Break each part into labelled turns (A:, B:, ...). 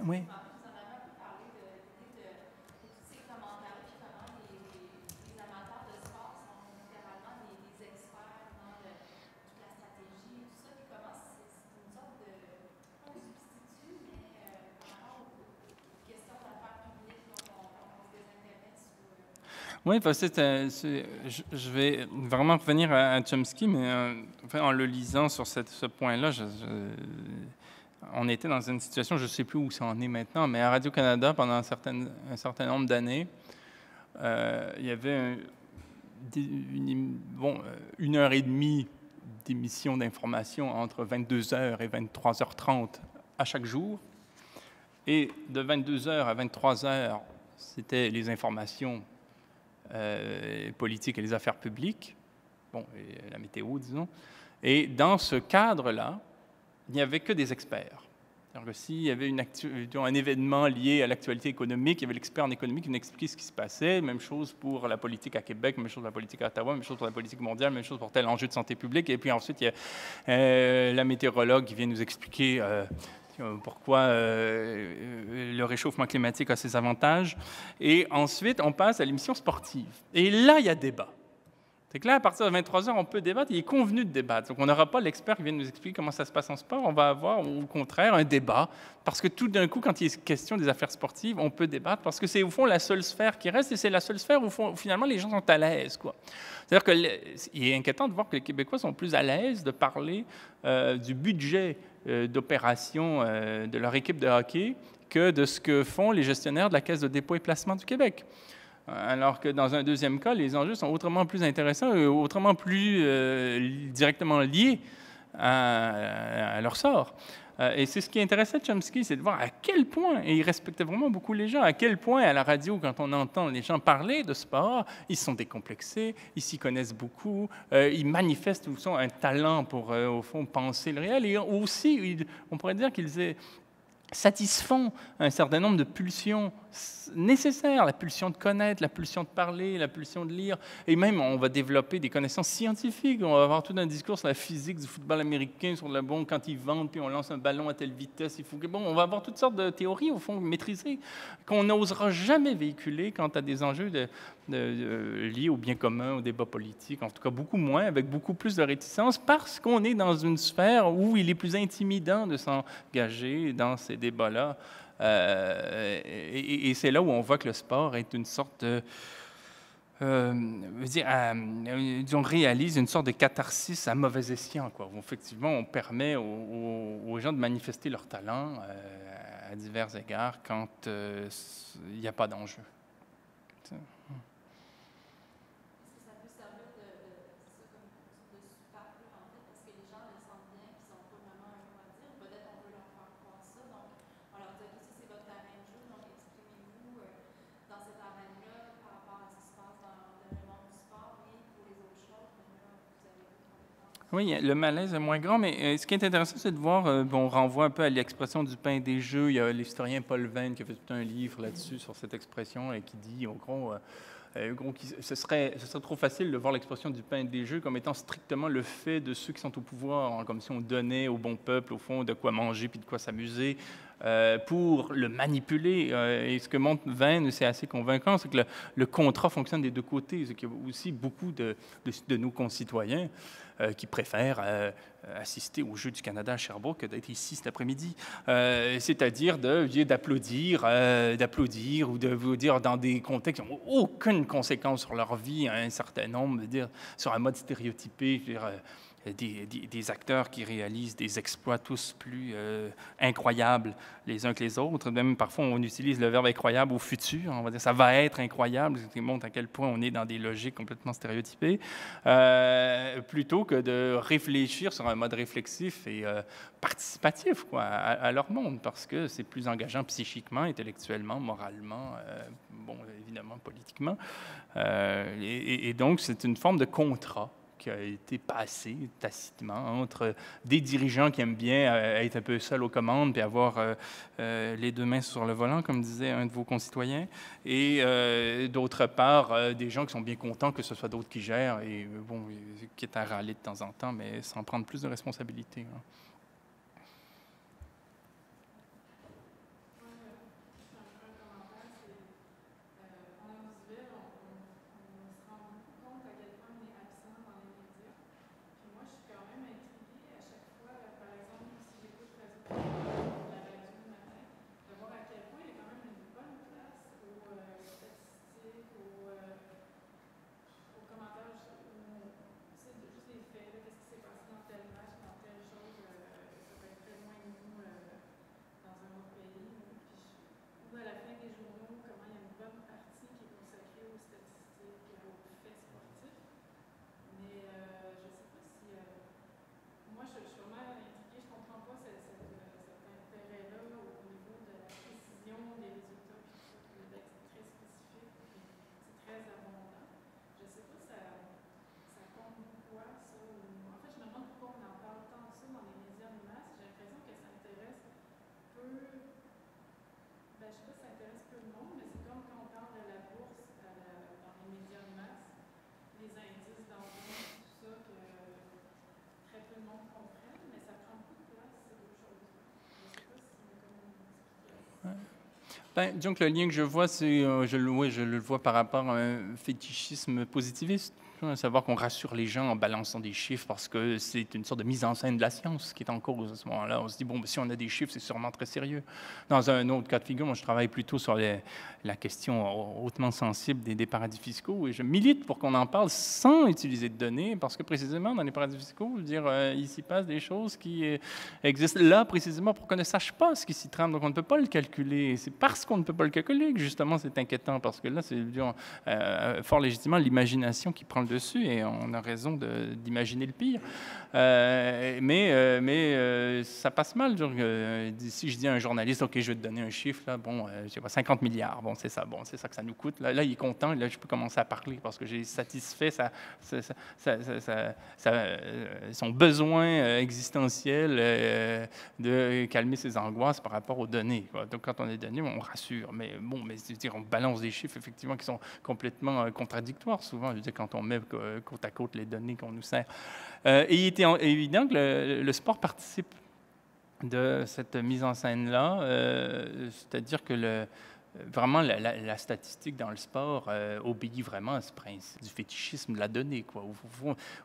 A: Oui. Oui, parce que je vais vraiment revenir à Chomsky, mais enfin, en le lisant sur ce point-là, on était dans une situation, je ne sais plus où ça en est maintenant, mais à Radio-Canada, pendant un certain nombre d'années, il y avait une heure et demie d'émission d'information entre 22h et 23h30 à chaque jour. Et de 22h à 23h, c'était les informations politiques et les affaires publiques, bon, et la météo, disons. Et dans ce cadre-là, il n'y avait que des experts. C'est-à-dire que s'il y avait un événement lié à l'actualité économique, il y avait l'expert en économie qui nous expliquait ce qui se passait. Même chose pour la politique à Québec, même chose pour la politique à Ottawa, même chose pour la politique mondiale, même chose pour tel enjeu de santé publique. Et puis ensuite, il y a la météorologue qui vient nous expliquer pourquoi le réchauffement climatique a ses avantages. Et ensuite, on passe à l'émission sportive. Et là, il y a débat. C'est que là, à partir de 23h, on peut débattre. Il est convenu de débattre. Donc, on n'aura pas l'expert qui vient nous expliquer comment ça se passe en sport. On va avoir, au contraire, un débat. Parce que tout d'un coup, quand il est question des affaires sportives, on peut débattre. Parce que c'est, au fond, la seule sphère qui reste. Et c'est la seule sphère où, finalement, les gens sont à l'aise, quoi. C'est-à-dire qu'il est inquiétant de voir que les Québécois sont plus à l'aise de parler du budget d'opération de leur équipe de hockey que de ce que font les gestionnaires de la Caisse de dépôt et placement du Québec. Alors que dans un deuxième cas, les enjeux sont autrement plus intéressants et autrement plus directement liés à leur sort. Et c'est ce qui intéressait Chomsky, c'est de voir à quel point, et il respectait vraiment beaucoup les gens, à quel point à la radio, quand on entend les gens parler de sport, ils sont décomplexés, ils s'y connaissent beaucoup, ils manifestent au fond un talent pour, au fond, penser le réel. Et aussi, on pourrait dire qu'ils satisfont un certain nombre de pulsions nécessaires, la pulsion de connaître, la pulsion de parler, la pulsion de lire, et même on va développer des connaissances scientifiques, on va avoir tout un discours sur la physique du football américain, sur le bon, quand ils vendent, puis on lance un ballon à telle vitesse, il faut que, bon, on va avoir toutes sortes de théories, au fond, maîtrisées, qu'on n'osera jamais véhiculer quant à des enjeux liés au bien commun, au débat politique, en tout cas beaucoup moins, avec beaucoup plus de réticence, parce qu'on est dans une sphère où il est plus intimidant de s'engager dans ces débats-là. Et c'est là où on voit que le sport est une sorte de... on réalise une sorte de catharsis à mauvais escient, quoi, où effectivement on permet aux gens de manifester leur talent à divers égards quand il n'y a pas d'enjeu. Oui, le malaise est moins grand, mais ce qui est intéressant, c'est de voir, on renvoie un peu à l'expression du pain des jeux. Il y a l'historien Paul Venn qui a fait tout un livre là-dessus, sur cette expression, et qui dit, au gros, ce serait trop facile de voir l'expression du pain des jeux comme étant strictement le fait de ceux qui sont au pouvoir, comme si on donnait au bon peuple, au fond, de quoi manger puis de quoi s'amuser, pour le manipuler. Et ce que montre Venn, c'est assez convaincant, c'est que le contrat fonctionne des deux côtés. C'est qu'il y a aussi beaucoup de nos concitoyens qui préfèrent assister aux Jeux du Canada à Sherbrooke que d'être ici cet après-midi. C'est-à-dire d'applaudir ou de vous dire dans des contextes qui n'ont aucune conséquence sur leur vie, un certain nombre, sur un mode stéréotypé, des acteurs qui réalisent des exploits tous plus incroyables les uns que les autres. Même parfois, on utilise le verbe incroyable au futur. On va dire ça va être incroyable, ce qui montre à quel point on est dans des logiques complètement stéréotypées, plutôt que de réfléchir sur un mode réflexif et participatif, quoi, à leur monde, parce que c'est plus engageant psychiquement, intellectuellement, moralement, évidemment politiquement. Et donc, c'est une forme de contrat qui a été passé tacitement entre des dirigeants qui aiment bien être un peu seuls aux commandes puis avoir les deux mains sur le volant, comme disait un de vos concitoyens, et d'autre part, des gens qui sont bien contents que ce soit d'autres qui gèrent et qui est à râler de temps en temps, mais sans prendre plus de responsabilités. Ben, disons que le lien que je vois, c'est, oui, je le vois par rapport à un fétichisme positiviste, à savoir qu'on rassure les gens en balançant des chiffres parce que c'est une sorte de mise en scène de la science qui est en cause à ce moment-là. On se dit, bon, ben, si on a des chiffres, c'est sûrement très sérieux. Dans un autre cas de figure, moi, je travaille plutôt sur la question hautement sensible des paradis fiscaux et je milite pour qu'on en parle sans utiliser de données parce que précisément, dans les paradis fiscaux, je veux dire, il s'y passe des choses qui existent là précisément pour qu'on ne sache pas ce qui s'y trame. Donc, on ne peut pas le calculer. C'est parce qu'on ne peut pas le calculer que, justement, c'est inquiétant parce que là, c'est fort légitimement l'imagination qui prend le dessus et on a raison d'imaginer le pire. Mais ça passe mal. Si je dis à un journaliste, OK, je vais te donner un chiffre, là, bon, je sais pas, 50 milliards, bon, c'est ça que ça nous coûte. Là, il est content, là, je peux commencer à parler parce que j'ai satisfait son besoin existentiel de calmer ses angoisses par rapport aux données, quoi. Donc, quand on a des données, on rassure. Mais bon, c'est-à-dire, on balance des chiffres, effectivement, qui sont complètement contradictoires, souvent. Je veux dire, quand on met côte à côte les données qu'on nous sert. Et il était évident que le sport participe de cette mise en scène-là, c'est-à-dire que vraiment la statistique dans le sport obéit vraiment à ce principe du fétichisme de la donnée, quoi.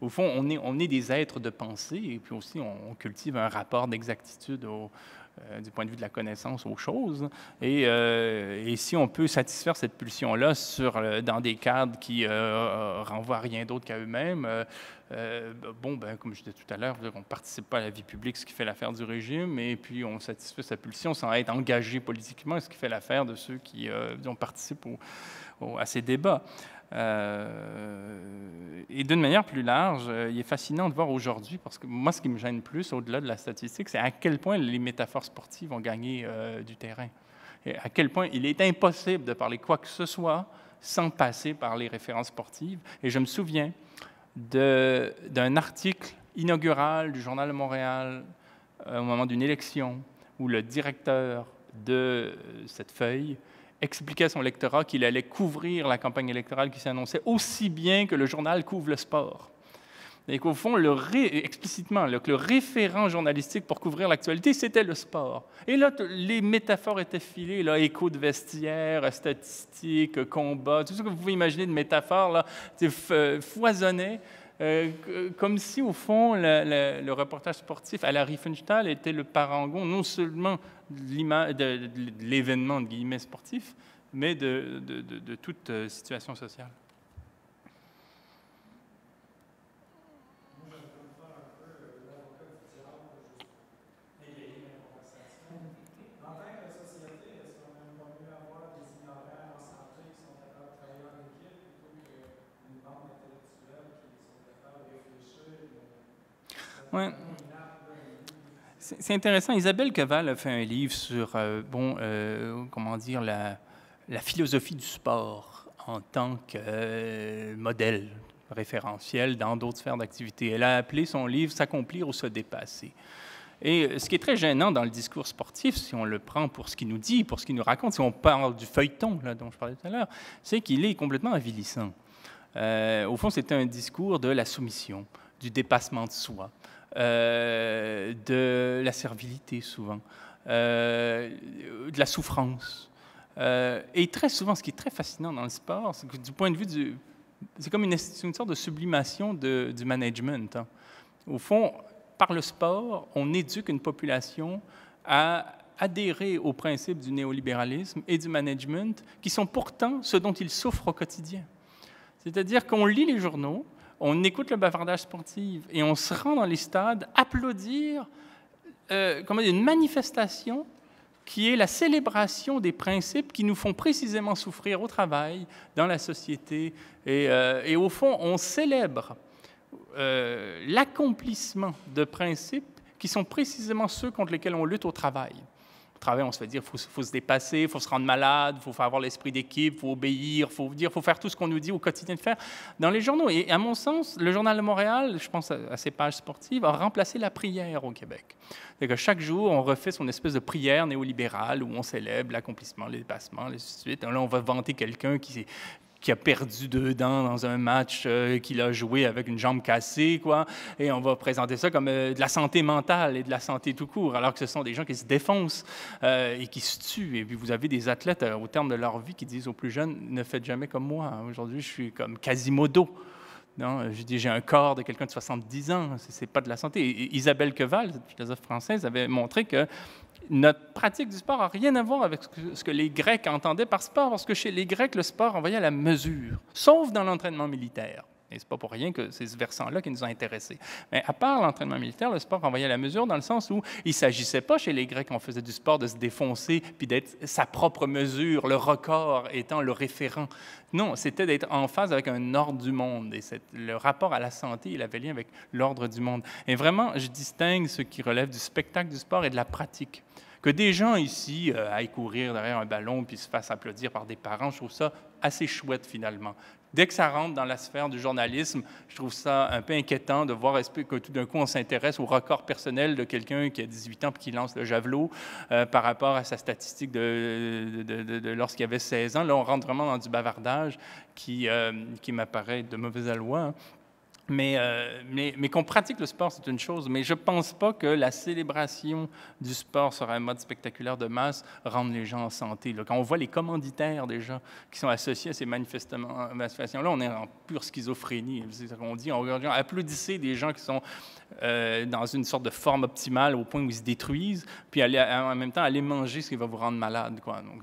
A: Au fond, on est des êtres de pensée et puis aussi on cultive un rapport d'exactitude du point de vue de la connaissance aux choses. Et si on peut satisfaire cette pulsion-là dans des cadres qui renvoient à rien d'autre qu'à eux-mêmes, comme je disais tout à l'heure, on ne participe pas à la vie publique, ce qui fait l'affaire du régime, et puis on satisfait sa pulsion sans être engagé politiquement, ce qui fait l'affaire de ceux qui participent à ces débats. Et d'une manière plus large, il est fascinant de voir aujourd'hui, parce que moi, ce qui me gêne plus, au-delà de la statistique, c'est à quel point les métaphores sportives ont gagné du terrain. Et à quel point il est impossible de parler quoi que ce soit sans passer par les références sportives. Et je me souviens d'un article inaugural du Journal de Montréal au moment d'une élection où le directeur de cette feuille expliquait à son lectorat qu'il allait couvrir la campagne électorale qui s'annonçait aussi bien que le journal couvre le sport. Et qu'au fond, explicitement, que le référent journalistique pour couvrir l'actualité, c'était le sport. Et là, les métaphores étaient filées, là, écho de vestiaire, statistiques, combat, tout ce que vous pouvez imaginer de métaphores, là, foisonnait, comme si, au fond, le reportage sportif à la Riefenstahl était le parangon, non seulement de l'événement, de guillemets, sportif, mais de toute situation sociale. Ouais. C'est intéressant. Isabelle Keval a fait un livre sur comment dire, la philosophie du sport en tant que modèle référentiel dans d'autres sphères d'activité. Elle a appelé son livre « S'accomplir ou se dépasser ». Et ce qui est très gênant dans le discours sportif, si on le prend pour ce qu'il nous dit, pour ce qu'il nous raconte, si on parle du feuilleton là, dont je parlais tout à l'heure, c'est qu'il est complètement avilissant. Au fond, c'est un discours de la soumission, du dépassement de soi, de la servilité souvent, de la souffrance. Et très souvent, ce qui est très fascinant dans le sport, c'est que du point de vue c'est comme une sorte de sublimation du management, hein. Au fond, par le sport, on éduque une population à adhérer aux principes du néolibéralisme et du management, qui sont pourtant ce dont ils souffrent au quotidien. C'est-à-dire qu'on lit les journaux, on écoute le bavardage sportif et on se rend dans les stades applaudir une manifestation qui est la célébration des principes qui nous font précisément souffrir au travail, dans la société. Et au fond, on célèbre l'accomplissement de principes qui sont précisément ceux contre lesquels on lutte au travail. Au travail, on se fait dire qu'il faut se dépasser, il faut se rendre malade, il faut avoir l'esprit d'équipe, il faut obéir, il faut faire tout ce qu'on nous dit au quotidien de faire dans les journaux. Et à mon sens, le Journal de Montréal, je pense à ses pages sportives, a remplacé la prière au Québec. C'est-à-dire que chaque jour, on refait son espèce de prière néolibérale où on célèbre l'accomplissement, le dépassement, et ainsi de suite. Et là, on va vanter quelqu'un qui qui a perdu 2 dents dans un match qu'il a joué avec une jambe cassée, quoi. Et on va présenter ça comme de la santé mentale et de la santé tout court, alors que ce sont des gens qui se défoncent et qui se tuent. Et puis vous avez des athlètes au terme de leur vie qui disent aux plus jeunes, ne faites jamais comme moi. Aujourd'hui, je suis comme Quasimodo. Non, je dis, j'ai un corps de quelqu'un de 70 ans, c'est pas de la santé. Et Isabelle Queval, cette philosophe française, avait montré que notre pratique du sport n'a rien à voir avec ce que les Grecs entendaient par sport, parce que chez les Grecs, le sport envoyait à la mesure, sauf dans l'entraînement militaire. Et ce n'est pas pour rien que c'est ce versant-là qui nous a intéressés. Mais à part l'entraînement militaire, le sport envoyait à la mesure dans le sens où il ne s'agissait pas chez les Grecs, on faisait du sport, de se défoncer, puis d'être sa propre mesure, le record étant le référent. Non, c'était d'être en phase avec un ordre du monde. Et le rapport à la santé, il avait lien avec l'ordre du monde. Et vraiment, je distingue ce qui relève du spectacle du sport et de la pratique. Que des gens ici aillent courir derrière un ballon puis se fassent applaudir par des parents, je trouve ça assez chouette finalement. Dès que ça rentre dans la sphère du journalisme, je trouve ça un peu inquiétant de voir que tout d'un coup, on s'intéresse au record personnel de quelqu'un qui a 18 ans et qui lance le javelot par rapport à sa statistique de lorsqu'il avait 16 ans. Là, on rentre vraiment dans du bavardage qui m'apparaît de mauvaise aloi. Hein. Mais qu'on pratique le sport, c'est une chose. Mais je ne pense pas que la célébration du sport sur un mode spectaculaire de masse rende les gens en santé. Là, quand on voit les commanditaires déjà qui sont associés à ces manifestations-là, on est en pure schizophrénie. On dit, on applaudissez des gens qui sont dans une sorte de forme optimale au point où ils se détruisent, puis en même temps, aller manger ce qui va vous rendre malade, quoi. Donc,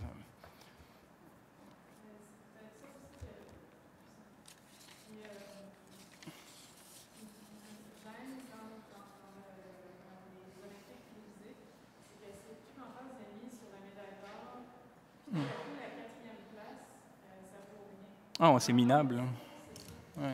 A: ah, c'est minable. Ouais.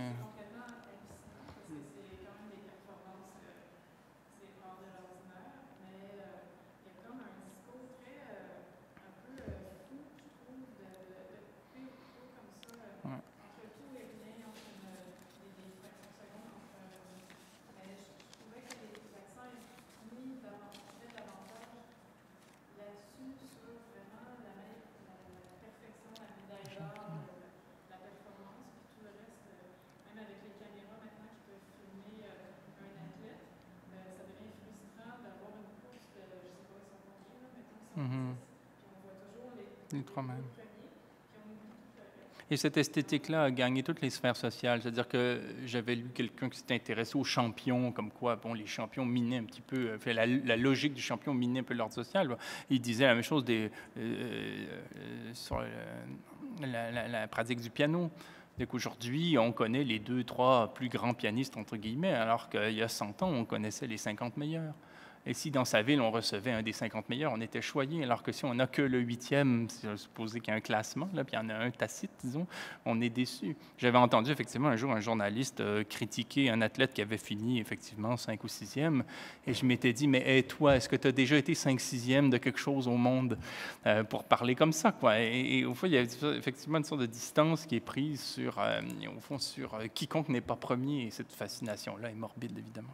A: Les trois mêmes. Et cette esthétique-là a gagné toutes les sphères sociales. C'est-à-dire que j'avais lu quelqu'un qui s'était intéressé aux champions, comme quoi, bon, les champions minaient un petit peu, la logique du champion minait un peu l'ordre social. Il disait la même chose sur la pratique du piano. Donc aujourd'hui, on connaît les 2-3 plus grands pianistes, entre guillemets, alors qu'il y a 100 ans, on connaissait les 50 meilleurs. Et si dans sa ville, on recevait un des 50 meilleurs, on était choyé, alors que si on n'a que le 8e, c'est supposé qu'il y a un classement, là, puis il y en a un tacite, disons, on est déçu. J'avais entendu effectivement un jour un journaliste critiquer un athlète qui avait fini effectivement 5 ou 6e, et je m'étais dit, mais hey, toi, est-ce que tu as déjà été 5-6e de quelque chose au monde pour parler comme ça, quoi? Et au fond, il y a effectivement une sorte de distance qui est prise sur, au fond, sur quiconque n'est pas premier, et cette fascination-là est morbide, évidemment.